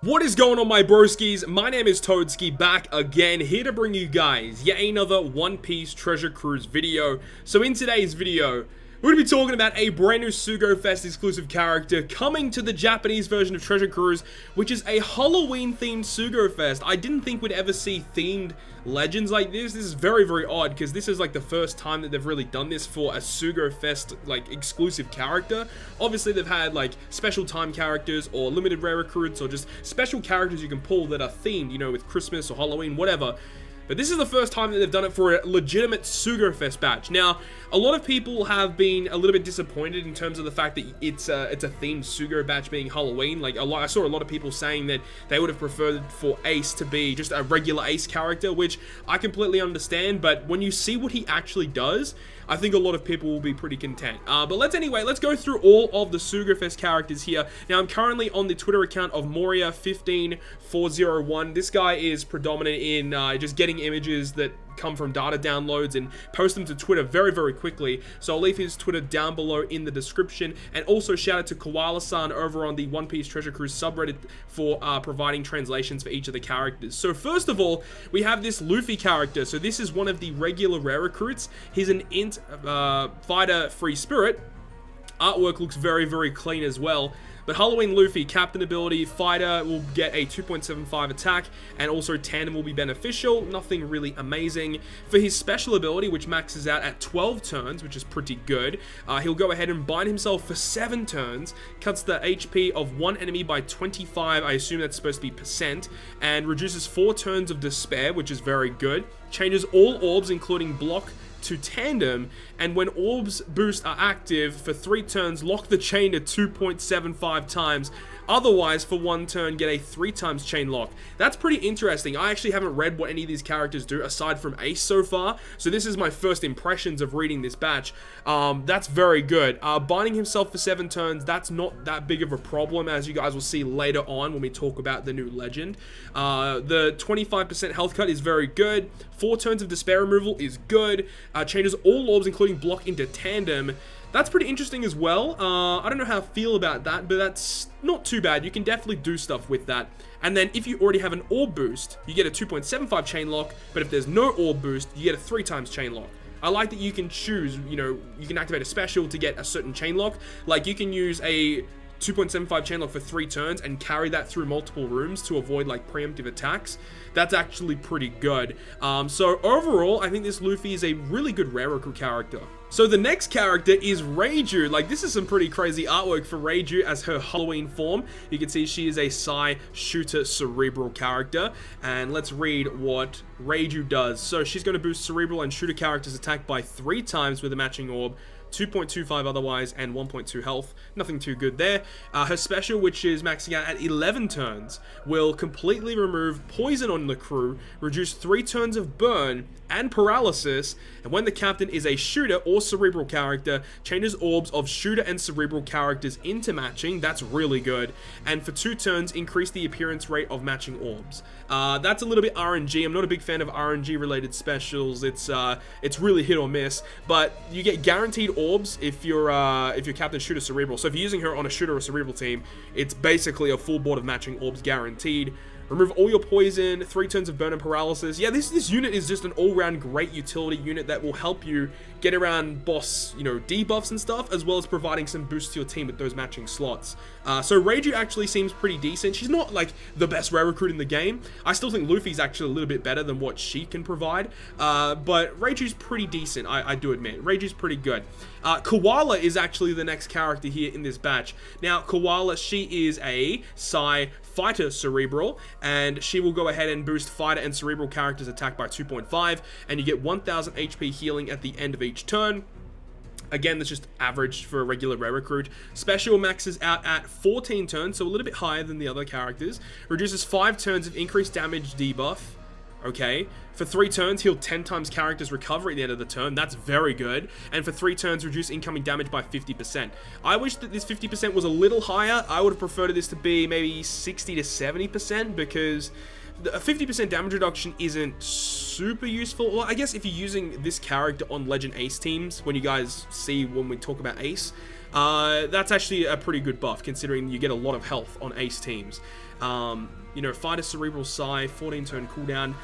What is going on, my broskiis? My name is Toadskii, back again, here to bring you guys yet another One Piece Treasure Cruise video. So in today's video, we're going to be talking about a brand new Sugo-Fest exclusive character coming to the Japanese version of Treasure Cruise, which is a Halloween-themed Sugo-Fest. I didn't think we'd ever see themed legends like this. This is very, very odd, because this is like the first time that they've really done this for a Sugo-Fest like exclusive character. Obviously, they've had like special time characters or limited rare recruits or just special characters you can pull that are themed, you know, with Christmas or Halloween, whatever. But this is the first time that they've done it for a legitimate Sugo-Fest batch. Now, a lot of people have been a little bit disappointed in terms of the fact that it's a themed Sugo batch being Halloween. Like, I saw a lot of people saying that they would have preferred for Ace to be just a regular Ace character, which I completely understand. But when you see what he actually does, I think a lot of people will be pretty content. But let's go through all of the Sugo-Fest characters here. Now, I'm currently on the Twitter account of Moria15401. This guy is predominant in just getting images that come from data downloads and post them to Twitter very, very quickly. So I'll leave his Twitter down below in the description. And also shout out to Koala-san over on the One Piece Treasure Cruise subreddit for providing translations for each of the characters. So first of all, we have this Luffy character. So this is one of the regular rare recruits. He's an int fighter free spirit. Artwork looks very, very clean as well. But Halloween Luffy, Captain ability, Fighter will get a 2.75 attack, and also Tandem will be beneficial, nothing really amazing. For his special ability, which maxes out at 12 turns, which is pretty good, he'll go ahead and bind himself for 7 turns, cuts the HP of one enemy by 25, I assume that's supposed to be percent, and reduces 4 turns of despair, which is very good. Changes all orbs, including block, to tandem, and when orbs boost are active for 3 turns, lock the chain to 2.75 times. Otherwise, for 1 turn, get a 3 times chain lock. That's pretty interesting. I actually haven't read what any of these characters do aside from Ace so far, so this is my first impressions of reading this batch. That's very good. Binding himself for 7 turns, that's not that big of a problem, as you guys will see later on when we talk about the new legend. The 25% health cut is very good. 4 turns of despair removal is good. Changes all orbs, including block, into tandem. That's pretty interesting as well. I don't know how I feel about that, but that's not too bad. You can definitely do stuff with that. And then if you already have an orb boost, you get a 2.75 chain lock, but if there's no orb boost, you get a 3 times chain lock. I like that you can choose, you know, you can activate a special to get a certain chain lock. Like, you can use a 2.75 chain lock for 3 turns and carry that through multiple rooms to avoid like preemptive attacks. That's actually pretty good. So overall, I think this Luffy is a really good rare recruit character. So the next character is Reiju. Like, this is some pretty crazy artwork for Reiju as her Halloween form. You can see she is a Psi Shooter Cerebral character. And let's read what Reiju does. So she's going to boost Cerebral and Shooter characters' attack by 3 times with a matching orb. 2.25 otherwise, and 1.2 health. Nothing too good there. Her special, which is maxing out at 11 turns, will completely remove poison on the crew, reduce 3 turns of burn and paralysis, and when the captain is a shooter or cerebral character, changes orbs of shooter and cerebral characters into matching. That's really good. And for 2 turns, increase the appearance rate of matching orbs. That's a little bit RNG. I'm not a big fan of RNG related specials. It's really hit or miss, but you get guaranteed orbs if you're Captain Shooter Cerebral. So if you're using her on a Shooter or Cerebral team, it's basically a full board of matching orbs guaranteed. Remove all your poison, 3 turns of burn and paralysis. Yeah, this unit is just an all-round great utility unit that will help you get around boss, you know, debuffs and stuff, as well as providing some boosts to your team with those matching slots. So Reiju actually seems pretty decent. She's not like the best rare recruit in the game. I still think Luffy's actually a little bit better than what she can provide. But Reiju's pretty decent, I do admit. Reiju's pretty good. Koala is actually the next character here in this batch. Now, Koala, she is a Psi Fighter Cerebral, and she will go ahead and boost Fighter and Cerebral characters' attack by 2.5, and you get 1000 HP healing at the end of each turn. Again, that's just average for a regular rare recruit. Special maxes out at 14 turns, so a little bit higher than the other characters. Reduces 5 turns of increased damage debuff. Okay, for 3 turns, heal 10 times character's recovery at the end of the turn. That's very good. And for 3 turns, reduce incoming damage by 50%. I wish that this 50% was a little higher. I would have preferred this to be maybe 60 to 70%, because a 50% damage reduction isn't super useful. Well, I guess if you're using this character on Legend Ace teams, when you guys see when we talk about Ace, That's actually a pretty good buff, considering you get a lot of health on ace teams. You know, Fighter Cerebral Sigh, 14 turn cooldown.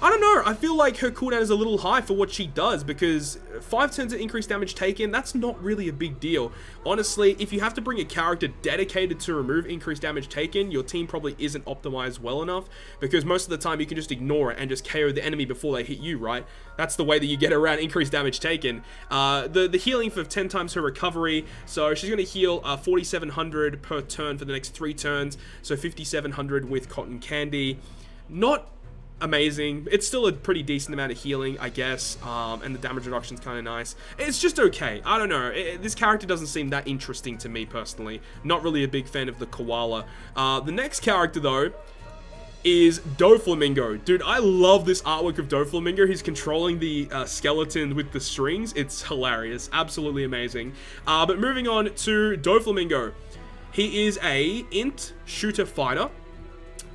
I don't know, I feel like her cooldown is a little high for what she does, because 5 turns of increased damage taken, that's not really a big deal. Honestly, if you have to bring a character dedicated to remove increased damage taken, your team probably isn't optimized well enough, because most of the time you can just ignore it and just KO the enemy before they hit you, right? That's the way that you get around increased damage taken. The healing for 10 times her recovery, so she's going to heal 4,700 per turn for the next 3 turns, so 5,700 with Cotton Candy. Not amazing. It's still a pretty decent amount of healing, I guess, and the damage reduction's kind of nice. It's just okay. I don't know. This character doesn't seem that interesting to me, personally. Not really a big fan of the Koala. The next character, though, is Doflamingo. Dude, I love this artwork of Doflamingo. He's controlling the skeleton with the strings. It's hilarious. Absolutely amazing. But moving on to Doflamingo. He is a int shooter fighter.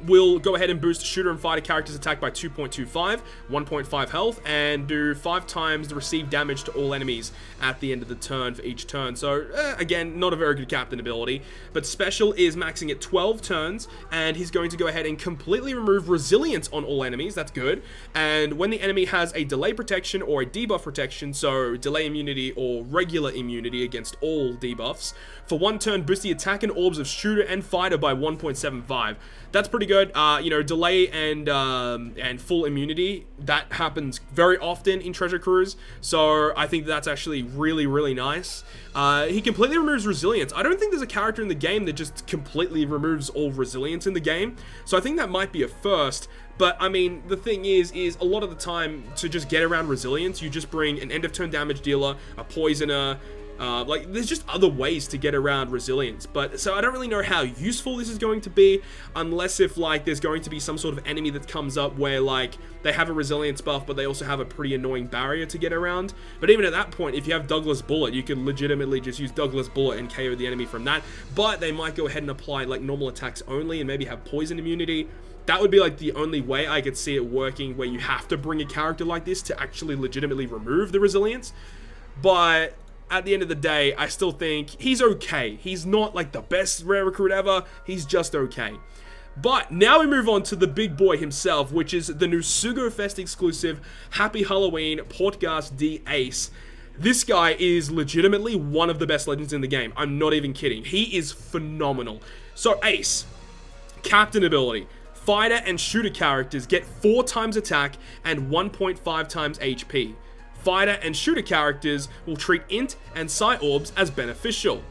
Will go ahead and boost shooter and fighter characters' attack by 2.25, 1.5 health, and do 5 times the received damage to all enemies at the end of the turn for each turn. So, again, not a very good captain ability, but special is maxing at 12 turns, and he's going to go ahead and completely remove resilience on all enemies. That's good. And when the enemy has a delay protection or a debuff protection, so delay immunity or regular immunity against all debuffs, for 1 turn, boost the attack and orbs of shooter and fighter by 1.75. That's pretty good. You know, delay and full immunity, that happens very often in Treasure Cruise, so I think that's actually really, really nice. He completely removes resilience. I don't think there's a character in the game that just completely removes all resilience in the game, so I think that might be a first. But, I mean, the thing is a lot of the time, to just get around resilience, you just bring an end of turn damage dealer, a poisoner. Like, there's just other ways to get around resilience, but so I don't really know how useful this is going to be, unless if, like, there's going to be some sort of enemy that comes up where, like, they have a resilience buff, but they also have a pretty annoying barrier to get around. But even at that point, if you have Douglas Bullet, you can legitimately just use Douglas Bullet and KO the enemy from that, but they might go ahead and apply, like, normal attacks only and maybe have poison immunity. That would be, like, the only way I could see it working, where you have to bring a character like this to actually legitimately remove the resilience. But at the end of the day, I still think he's okay. He's not, like, the best rare recruit ever. He's just okay. But now we move on to the big boy himself, which is the new Sugo-Fest exclusive Happy Halloween Portgas D Ace. This guy is legitimately one of the best legends in the game. I'm not even kidding. He is phenomenal. So, Ace, captain ability. Fighter and shooter characters get 4 times attack and 1.5 times HP. Fighter and shooter characters will treat int and psi orbs as beneficial.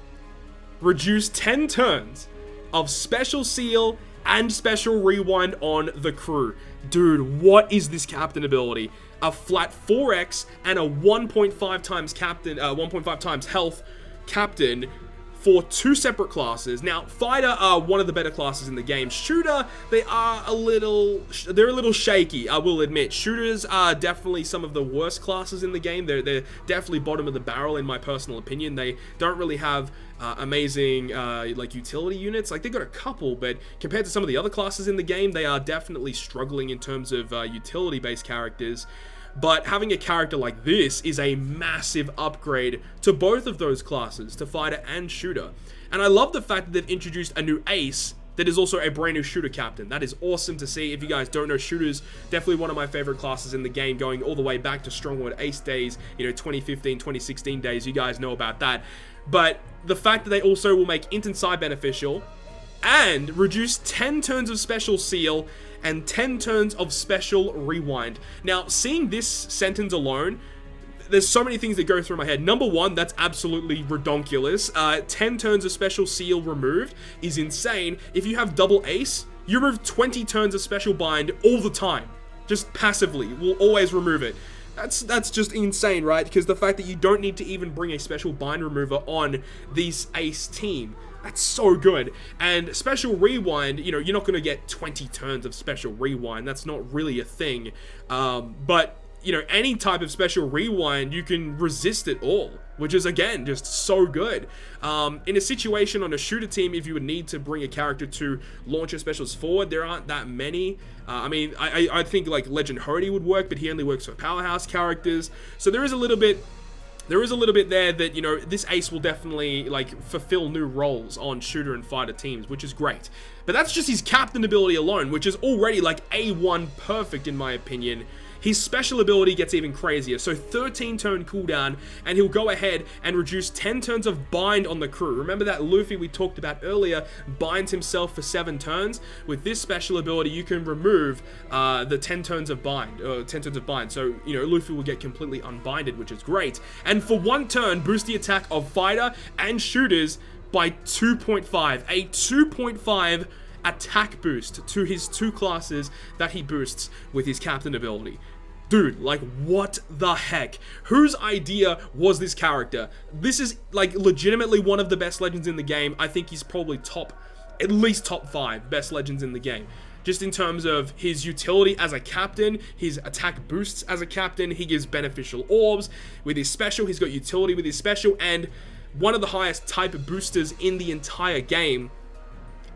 Reduce 10 turns of special seal and special rewind on the crew. Dude, what is this captain ability? A flat 4x and a 1.5 times captain, 1.5 times health captain for 2 separate classes. Now, fighter are one of the better classes in the game. Shooter, they're a little shaky, I will admit. Shooters are definitely some of the worst classes in the game. They're definitely bottom of the barrel in my personal opinion. They don't really have amazing like utility units. Like, they got a couple, but compared to some of the other classes in the game, they are definitely struggling in terms of utility based characters. But having a character like this is a massive upgrade to both of those classes, to fighter and shooter. And I love the fact that they've introduced a new ace that is also a brand new shooter captain. That is awesome to see. If you guys don't know, shooters, definitely one of my favorite classes in the game, going all the way back to Stronghold Ace days, you know, 2015, 2016 days. You guys know about that. But the fact that they also will make int and psi beneficial and reduce 10 turns of special seal and 10 turns of special rewind. Now, seeing this sentence alone, there's so many things that go through my head. Number one, that's absolutely redonkulous. 10 turns of special seal removed is insane. If you have double ace, you remove 20 turns of special bind all the time. Just passively. We'll always remove it. That's just insane, right? Because the fact that you don't need to even bring a special bind remover on this ace team, that's so good. And special rewind, you know, you're not going to get 20 turns of special rewind. That's not really a thing. But, you know, any type of special rewind, you can resist it all, which is, again, just so good. In a situation on a shooter team, if you would need to bring a character to launch your specials forward, there aren't that many. I mean, I think, like, Legend Hody would work, but he only works for powerhouse characters. So there is a little bit there is a little bit there that, you know, this ace will definitely, like, fulfill new roles on shooter and fighter teams, which is great. But that's just his captain ability alone, which is already, like, A1 perfect, in my opinion. His special ability gets even crazier. So 13 turn cooldown, and he'll go ahead and reduce 10 turns of bind on the crew. Remember that Luffy we talked about earlier binds himself for 7 turns? With this special ability, you can remove the 10 turns of bind. So, you know, Luffy will get completely unbinded, which is great. And for 1 turn, boost the attack of fighter and shooters by 2.5. A 2.5 attack boost to his 2 classes that he boosts with his captain ability. Dude, like, what the heck? Whose idea was this character? This is, like, legitimately one of the best legends in the game. I think he's probably at least top 5 best legends in the game. Just in terms of his utility as a captain, his attack boosts as a captain, he gives beneficial orbs. With his special, he's got utility with his special, and one of the highest type boosters in the entire game.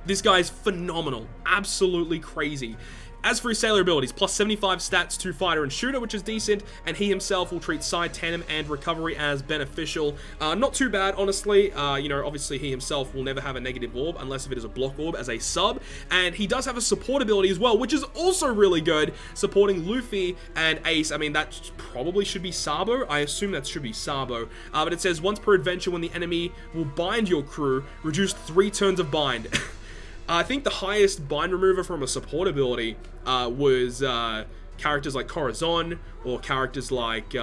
This guy's phenomenal. Absolutely crazy. As for his sailor abilities, plus 75 stats to fighter and shooter, which is decent, and he himself will treat side tandem and recovery as beneficial. Not too bad, honestly. You know, obviously he himself will never have a negative orb unless if it is a block orb as a sub, and he does have a support ability as well, which is also really good, supporting Luffy and Ace. I mean, that probably should be Sabo. I assume that should be Sabo. But it says, once per adventure when the enemy will bind your crew, reduce 3 turns of bind. I think the highest bind remover from a support ability was characters like Corazon, or characters like,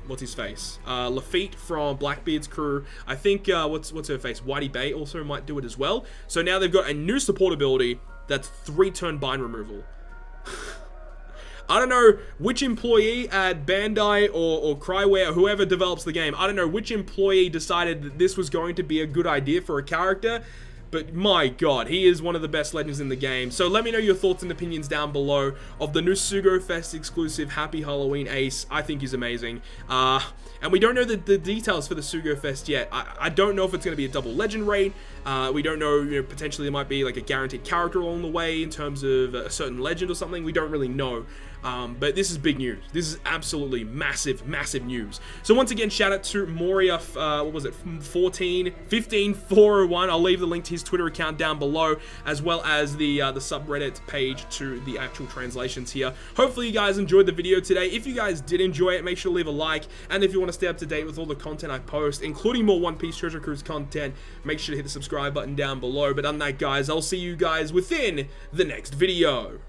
what's his face? Lafitte from Blackbeard's crew. I think, what's her face? Whitey Bay also might do it as well. So now they've got a new support ability that's 3-turn bind removal. I don't know which employee at Bandai or Cryware, or whoever develops the game, I don't know which employee decided that this was going to be a good idea for a character. But my god, he is one of the best legends in the game. So let me know your thoughts and opinions down below of the new Sugo-Fest exclusive Happy Halloween Ace. I think he's amazing. And we don't know the details for the Sugo-Fest yet. I don't know if it's going to be a double legend raid. We don't know, you know, potentially there might be like a guaranteed character along the way in terms of a certain legend or something. We don't really know. But this is big news. This is absolutely massive, massive news. So once again, shout out to Moria, what was it, 15401. I'll leave the link to his Twitter account down below, as well as the subreddit page to the actual translations here. Hopefully you guys enjoyed the video today. If you guys did enjoy it, make sure to leave a like. And if you want to stay up to date with all the content I post, including more One Piece Treasure Cruise content, make sure to hit the subscribe button down below. But other than that, guys, I'll see you guys within the next video.